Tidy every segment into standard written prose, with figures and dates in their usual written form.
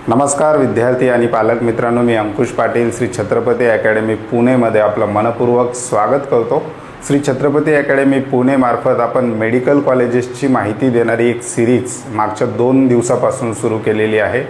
नमस्कार विद्यार्थी आणि पालक मित्रांनो, मी अंकुश पाटील श्री छत्रपती अकॅडमी पुणेमध्ये आपलं मनपूर्वक स्वागत करतो। श्री छत्रपती अकॅडमी पुणे मार्फत आपण मेडिकल कॉलेजेसची माहिती देणारी एक सिरीज मागच्या 2 दिवसापासून सुरू केलेली आहे।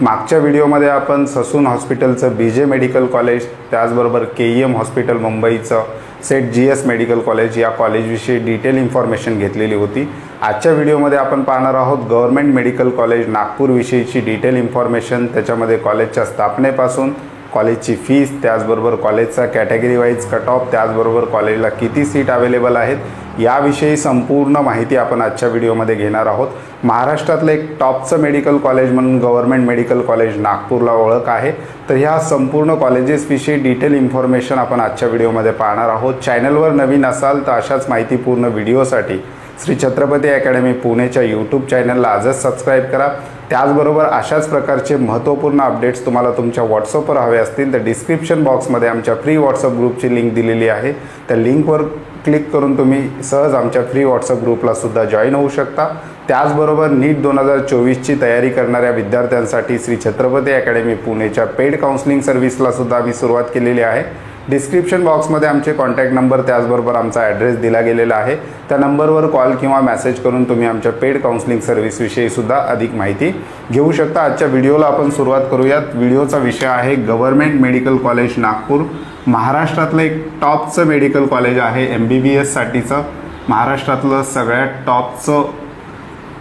मागच्या व्हिडिओमध्ये आपण ससून हॉस्पिटलचं बीजे मेडिकल कॉलेज, त्याचबरोबर केईएम हॉस्पिटल मुंबईचं, सेट जीएस मेडिकल कॉलेज या कॉलेजविषयी डिटेल इन्फॉर्मेशन घेतलेली होती। आजच्या व्हिडिओमध्ये आपण पाहणार आहोत गव्हर्नमेंट मेडिकल कॉलेज नागपूर विषयीची डिटेल इन्फॉर्मेशन। त्याच्यामध्ये कॉलेजच्या स्थापनेपासून कॉलेजची फीस, त्याचबरोबर कॉलेजचा कॅटेगरी वाईज कट ऑफ, त्याचबरोबर कॉलेजला किती सीट अवेलेबल आहेत याविषयी संपूर्ण माहिती आपण आजच्या व्हिडिओमध्ये घेणार आहोत। महाराष्ट्रातलं एक टॉपचं मेडिकल कॉलेज म्हणून गव्हर्नमेंट मेडिकल कॉलेज नागपूरला ओळख आहे। तर ह्या संपूर्ण कॉलेजेसविषयी डिटेल इन्फॉर्मेशन आपण आजच्या व्हिडिओमध्ये पाहणार आहोत। चॅनलवर नवीन असाल तर अशाच माहितीपूर्ण व्हिडिओसाठी श्री छत्रपती अकॅडमी पुणेच्या यूट्यूब चॅनलला आजच सबस्क्राईब करा। त्याचबरोबर अशाच प्रकारचे महत्त्वपूर्ण अपडेट्स तुम्हाला तुमच्या व्हॉट्सअपवर हवे असतील तर डिस्क्रिप्शन बॉक्समध्ये आमच्या फ्री व्हॉट्सअप ग्रुपची लिंक दिलेली आहे। त्या लिंकवर क्लिक करून तुम्ही सहज आमच्या फ्री व्हॉट्सअप ग्रुपला सुद्धा जॉईन होऊ शकता। त्याचबरोबर नीट 2024ची तयारी करणाऱ्या विद्यार्थ्यांसाठी श्री छत्रपती अकॅडमी पुणेच्या पेड काउन्सिलिंग सर्व्हिसला सुद्धा आम्ही सुरुवात केलेली आहे। डिस्क्रिप्शन बॉक्समध्ये आमचे कॉन्टॅक्ट नंबर, त्याचबरोबर आमचा ॲड्रेस दिला गेलेला आहे। त्या नंबरवर कॉल किंवा मेसेज करून तुम्ही आमच्या पेड काउन्सिलिंग सर्व्हिसविषयी सुद्धा अधिक माहिती घेऊ शकता। आजच्या व्हिडिओला आपण सुरुवात करूयात। व्हिडिओचा विषय आहे गव्हर्नमेंट मेडिकल कॉलेज नागपूर। महाराष्ट्रातलं एक टॉपचं मेडिकल कॉलेज आहे, MBBS साठीचं महाराष्ट्रातलं सगळ्यात टॉपचं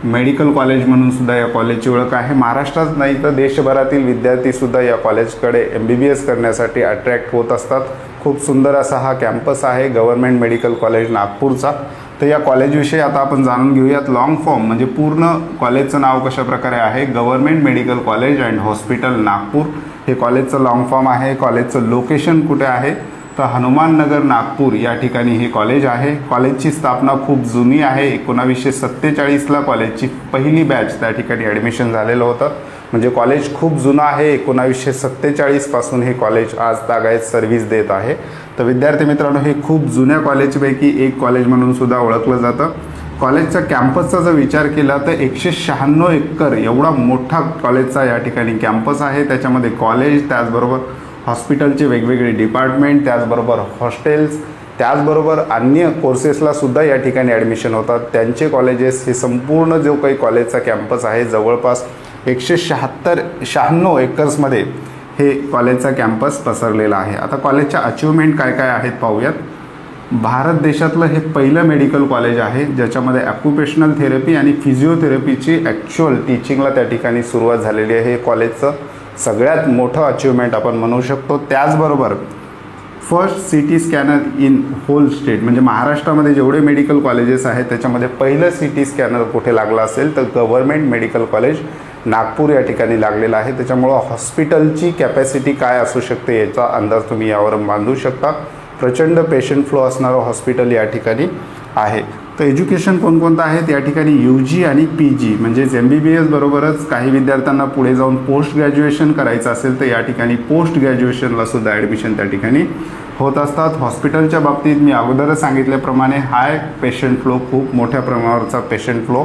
मेडिकल कॉलेज म्हणून सुद्धा या कॉलेजची ओळख आहे। महाराष्ट्रात नाही तर देशभरातील विद्यार्थीसुद्धा या कॉलेजकडे MBBS करण्यासाठी अट्रॅक्ट होत असतात। खूप सुंदर असा हा कॅम्पस आहे गव्हर्नमेंट मेडिकल कॉलेज नागपूरचा। तर या कॉलेजविषयी आता आपण जाणून घेऊयात। लॉंग फॉर्म म्हणजे पूर्ण कॉलेजचं नाव कशा प्रकारे आहे, government medical college and hospital Nagpur हे कॉलेजचं लॉंग फॉर्म आहे। कॉलेजचं लोकेशन कुठे आहे तर हनुमान नगर नागपूर या ठिकाणी हे कॉलेज आहे। कॉलेजची स्थापना खूप जुनी आहे। 1947ला कॉलेजची पहिली बॅच त्या ठिकाणी ॲडमिशन झालेलं होतं। म्हणजे कॉलेज खूप जुनं आहे। 1947 पासून हे कॉलेज आज तागायत सर्व्हिस देत आहे। तर विद्यार्थी मित्रांनो, हे खूप जुन्या कॉलेजपैकी एक कॉलेज म्हणून सुद्धा ओळखलं जातं। कॉलेजचा कॅम्पसचा जर विचार केला तर 196 एकर एवढा मोठा कॉलेजचा या ठिकाणी कॅम्पस आहे। त्याच्यामध्ये कॉलेज, त्याचबरोबर हॉस्पिटलचे वेगवेगळे डिपार्टमेंट, त्याचबरोबर हॉस्टेल्स, त्याचबरोबर अन्य कोर्सेसला सुद्धा या ठिकाणी ॲडमिशन होतात। त्यांचे कॉलेजेस हे संपूर्ण जो काही कॉलेजचा कॅम्पस आहे जवळपास 196 एकर्समध्ये हे कॉलेजचा कॅम्पस पसरलेला आहे। आता कॉलेजच्या अचिव्हमेंट काय काय आहेत पाहूयात। भारत देशातलं हे पहिलं मेडिकल कॉलेज आहे ज्याच्यामध्ये ऑक्युपेशनल थेरपी आणि फिजिओथेरपीची ॲक्च्युअल टीचिंगला त्या ठिकाणी सुरुवात झालेली आहे। हे कॉलेजचं सगळ्यात मोठं अचिव्हमेंट आपण म्हणू शकतो। त्याचबरोबर first CT scanner in whole state, म्हणजे महाराष्ट्रामध्ये जेवढे मेडिकल कॉलेजेस आहेत त्याच्यामध्ये पहिलं CT स्कॅनर कुठे लागला असेल तर गव्हर्नमेंट मेडिकल कॉलेज नागपूर या ठिकाणी लागलेलं आहे। त्याच्यामुळं हॉस्पिटलची कॅपॅसिटी काय असू शकते याचा अंदाज तुम्ही यावरून बांधू शकता। प्रचंड पेशंट फ्लो असणारं हॉस्पिटल या ठिकाणी आहे। तर एज्युकेशन कोणकोणतं आहेत या ठिकाणी, UG आणि PG म्हणजेच MBBS बरोबरच काही विद्यार्थ्यांना पुढे जाऊन पोस्ट ग्रॅज्युएशन करायचं असेल तर या ठिकाणी पोस्ट ग्रॅज्युएशनला सुद्धा ॲडमिशन त्या ठिकाणी होत असतात। हॉस्पिटलच्या बाबतीत मी अगोदरच सांगितल्याप्रमाणे हाय पेशंट फ्लो, खूप मोठ्या प्रमाणावरचा पेशंट फ्लो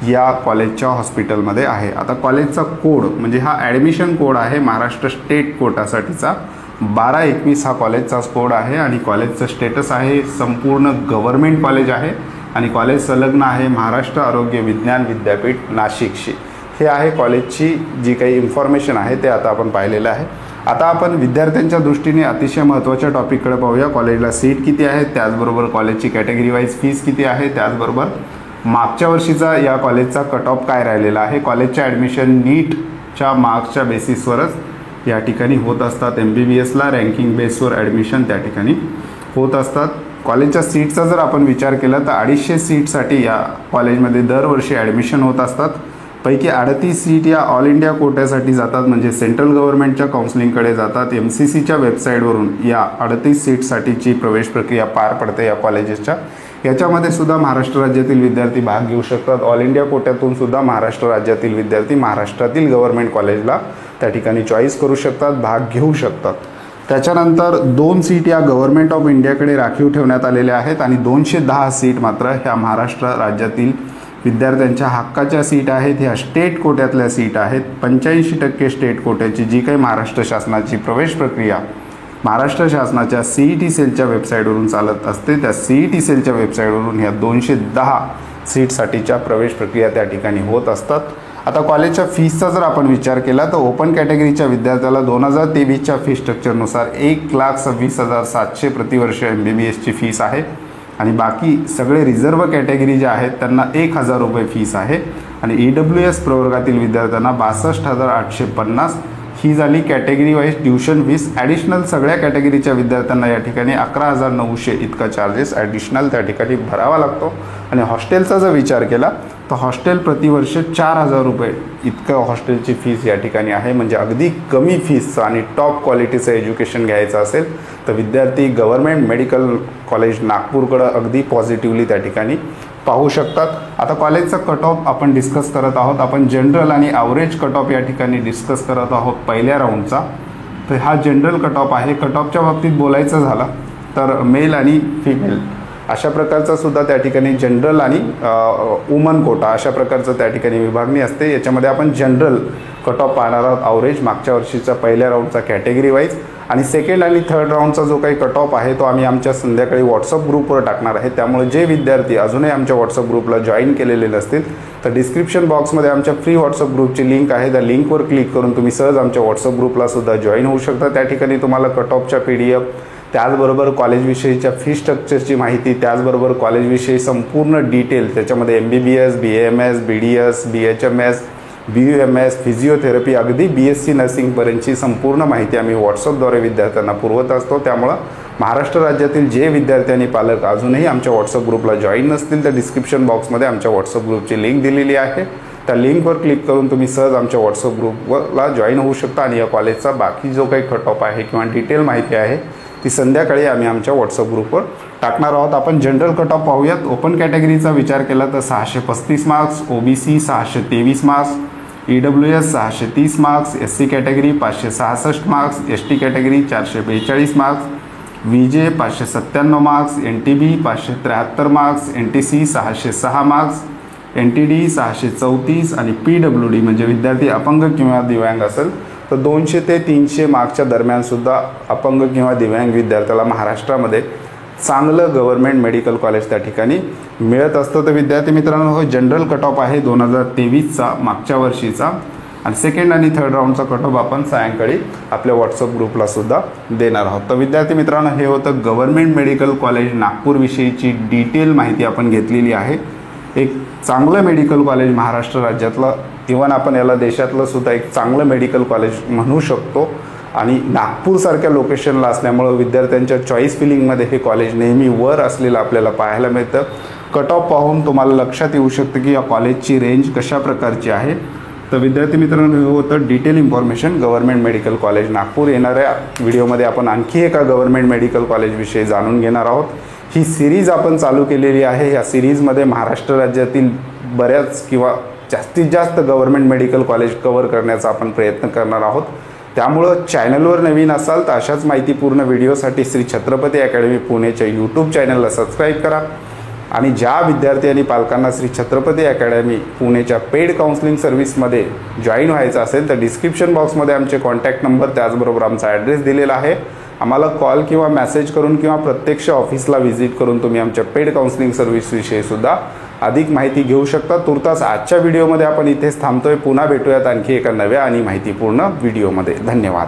या कॉलेजच्या हॉस्पिटलमध्ये आहे। आता कॉलेजचा कोड म्हणजे हा ॲडमिशन कोड आहे महाराष्ट्र स्टेट कोटासाठीचा 1221 हा कॉलेजचा कोड आहे। आणि कॉलेजचं स्टेटस आहे संपूर्ण गव्हर्नमेंट कॉलेज आहे आणि कॉलेज संलग्न आहे महाराष्ट्र आरोग्य विज्ञान विद्यापीठ नाशिकशी। हे आहे कॉलेजची जी काही इन्फॉर्मेशन आहे ते आता आपण पाहिलेलं आहे। आता आपण विद्यार्थ्यांच्या दृष्टीने अतिशय महत्त्वाच्या टॉपिककडे पाहूया। कॉलेजला सीट किती आहे, त्याचबरोबर कॉलेजची कॅटेगरी वाईज फीस किती आहे, त्याचबरोबर मागच्या वर्षीचा या कॉलेजचा कट ऑफ काय राहिलेला आहे। कॉलेजच्या ॲडमिशन नीटच्या मार्क्सच्या बेसिसवरच या ठिकाणी होत असतात। MBBSला रँकिंग बेसवर ॲडमिशन त्या ठिकाणी होत असतात। कॉलेजच्या सीटचा जर आपण विचार केला तर 250 सीटसाठी या कॉलेजमध्ये दरवर्षी ॲडमिशन होत असतात। पैकी 38 सीट या ऑल इंडिया कोट्यासाठी जातात, म्हणजे सेंट्रल गव्हर्नमेंटच्या काउन्सिलिंगकडे जातात। MCCच्या वेबसाईटवरून या 38 सीटसाठीची प्रवेश प्रक्रिया पार पडते या कॉलेजेसच्या। याच्यामध्ये सुद्धा महाराष्ट्र राज्यातील विद्यार्थी भाग घेऊ शकतात। ऑल इंडिया कोट्यातून सुद्धा महाराष्ट्र राज्यातील विद्यार्थी महाराष्ट्रातील गव्हर्नमेंट कॉलेजला त्या ठिकाणी चॉईस करू शकतात, भाग घेऊ शकतात। त्याच्यानंतर 2 सीट या गव्हर्नमेंट ऑफ इंडियाकडे राखीव ठेवण्यात आलेल्या आहेत आणि 210 सीट मात्र ह्या महाराष्ट्र राज्यातील विद्यार्थ्यांच्या हक्काच्या सीट आहेत, ह्या स्टेट कोट्यातल्या सीट आहेत. 85% स्टेट कोट्याची जी काही महाराष्ट्र शासनाची प्रवेश प्रक्रिया महाराष्ट्र शासनाच्या CET सेलच्या वेबसाईटवरून चालत असते, त्या CET सेलच्या वेबसाईटवरून ह्या 210 सीटसाठीच्या प्रवेश प्रक्रिया त्या ठिकाणी होत असतात. आता कॉलेजच्या फीसचा जर आपण विचार केला तर ओपन कॅटेगरीच्या विद्यार्थ्याला 2023च्या फी स्ट्रक्चरनुसार 1,26,700 प्रतिवर्ष MBBSची फीस आहे आणि बाकी सगळे रिझर्व कॅटेगरी जे आहेत त्यांना 1,000 रुपये फीस आहे आणि EWS प्रवर्गातील विद्यार्थ्यांना 62,850 ही झाली category wise tuition fees. Additional सगळ्या कॅटेगरीच्या विद्यार्थ्यांना या ठिकाणी 11,900 इतका चार्जेस ॲडिशनल त्या ठिकाणी भरावा लागतो. आणि हॉस्टेलचा जर विचार केला तर हॉस्टेल प्रतिवर्ष 4,000 रुपये इतकं हॉस्टेलची फीस या ठिकाणी आहे. म्हणजे अगदी कमी फीसचं आणि टॉप क्वालिटीचं एज्युकेशन घ्यायचं असेल तर विद्यार्थी गव्हर्मेंट मेडिकल कॉलेज नागपूरकडं अगदी पॉझिटिव्हली त्या ठिकाणी पाहू शकतात. आता कॉलेजचा कट ऑफ आपण डिस्कस करत आहोत. आपण जनरल आणि ॲव्हरेज कट ऑफ या ठिकाणी डिस्कस करत आहोत पहिल्या राऊंडचा. तर हा जनरल कट ऑफ आहे. कट ऑफच्या बाबतीत बोलायचं झालं तर मेल आणि फिमेल अशा प्रकारचा सुद्धा त्या ठिकाणी जनरल आणि वुमन कोटा अशा प्रकारचं त्या ठिकाणी विभागणी असते. याच्यामध्ये आपण जनरल कट ऑफ पाहणार आहोत, ॲव्हरेज मागच्या वर्षीचा पहिल्या राऊंडचा कॅटेगरी वाईज, आणि सेकंड आणि थर्ड राऊंडचा जो काही कट ऑफ आहे तो आम्ही आमच्या संध्याकाळी व्हॉट्सअप ग्रुपवर टाकणार आहे. त्यामुळे जे विद्यार्थी अजूनही आमच्या व्हॉट्सअप ग्रुपला जॉईन केलेले नसतील तर डिस्क्रिप्शन बॉक्समध्ये आमच्या फ्री व्हॉट्सअप ग्रुपची लिंक आहे. त्या लिंकवर क्लिक करून तुम्ही सहज आमच्या व्हॉट्सअप ग्रुपला सुद्धा जॉईन होऊ शकता. त्या ठिकाणी तुम्हाला कट ऑफच्या PDF, त्याचबरोबर कॉलेजविषयीच्या फी स्ट्रक्चरची माहिती, त्याचबरोबर कॉलेजविषयी संपूर्ण डिटेल, त्याच्यामध्ये MBBS, BAMS, BDS, BHMS, BUMS, physiotherapy, अगदी BSc नर्सिंगपर्यंतची संपूर्ण माहिती आम्ही व्हॉट्सअपद्वारे विद्यार्थ्यांना पुरवत असतो. त्यामुळं महाराष्ट्र राज्यातील जे विद्यार्थी आणि पालक अजूनही आमच्या व्हॉट्सअप ग्रुपला जॉईन नसतील तर डिस्क्रिप्शन बॉक्समध्ये आमच्या व्हॉट्सअप ग्रुपची लिंक दिलेली आहे. त्या लिंकवर क्लिक करून तुम्ही सहज आमच्या व्हॉट्सअप ग्रुपला जॉईन होऊ शकता आणि या कॉलेजचा बाकी जो काही कट ऑफ आहे किंवा डिटेल माहिती आहे ती संध्याकाळी आम्ही आमच्या व्हॉट्सअप ग्रुपवर टाकणार आहोत. आपण जनरल कट ऑफ पाहूयात. ओपन कॅटेगरीचा विचार केला तर 635 marks, OBC 623 marks, EWS 630 marks, SC category 566 marks, ST category 442 marks, VJ 597 marks, NTB 573 marks, NTC 606 marks, NTD 634 आणि PWD म्हणजे विद्यार्थी अपंग किंवा दिव्यांग असेल तर 200 ते 300 मार्क्सच्या दरम्यानसुद्धा अपंग किंवा दिव्यांग विद्यार्थ्याला महाराष्ट्रामध्ये चांगलं गव्हर्मेंट मेडिकल कॉलेज त्या ठिकाणी मिळत असतं. तर विद्यार्थी मित्रांनो, हो जनरल कट ऑफ आहे 2023चा मागच्या वर्षीचा, आणि सेकंड आणि थर्ड राऊंडचा कट ऑफ आपण सायंकाळी आपल्या व्हॉट्सअप ग्रुपला सुद्धा देणार आहोत. तर विद्यार्थी मित्रांनो, हे होतं गव्हर्मेंट मेडिकल कॉलेज नागपूरविषयीची डिटेल माहिती आपण घेतलेली आहे. एक चांगलं मेडिकल कॉलेज महाराष्ट्र राज्यातलं, इव्हन आपण याला देशातलं सुद्धा एक चांगलं मेडिकल कॉलेज म्हणू शकतो आणि नागपूरसारख्या लोकेशनला असल्यामुळं विद्यार्थ्यांच्या चॉईस फिलिंगमध्ये हे कॉलेज नेहमी वर असलेलं आपल्याला पाहायला मिळतं. कट ऑफ पाहून तुम्हाला लक्षात येऊ शकतं की या कॉलेजची रेंज कशा प्रकारची आहे. तर विद्यार्थी मित्रांनो, हे होतं detail information government medical college Nagpur. येणाऱ्या व्हिडिओमध्ये आपण आणखी एका गव्हर्मेंट मेडिकल कॉलेजविषयी जाणून घेणार आहोत. ही सिरीज आपण चालू केलेली आहे. या सिरीजमध्ये महाराष्ट्र राज्यातील बऱ्याच किंवा जास्तीत जास्त गव्हर्मेंट मेडिकल कॉलेज कव्हर करण्याचा आपण प्रयत्न करणार आहोत. त्यामुळं चॅनलवर नवीन असाल तर अशाच माहितीपूर्ण व्हिडिओसाठी श्री छत्रपती अकॅडमी पुणेच्या यूट्यूब चॅनलला सबस्क्राईब करा. आणि ज्या विद्यार्थी आणि पालकांना श्री छत्रपती अकॅडमी पुणेच्या पेड काउन्सिलिंग सर्व्हिसमध्ये जॉईन व्हायचं असेल तर डिस्क्रिप्शन बॉक्समध्ये आमचे कॉन्टॅक्ट नंबर, त्याचबरोबर आमचा ॲड्रेस दिलेला आहे. आम्हाला कॉल किंवा मेसेज करून किंवा प्रत्यक्ष ऑफिसला व्हिजिट करून तुम्ही आमच्या पेड काउन्सिलिंग सर्व्हिसविषयी सुद्धा अधिक माहिती घेऊ शकता. तुर्तास आजच्या व्हिडिओमध्ये आपण इथेच थांबतोय. पुन्हा भेटूयात आणखी एका नव्या आणि माहितीपूर्ण व्हिडिओमध्ये. धन्यवाद.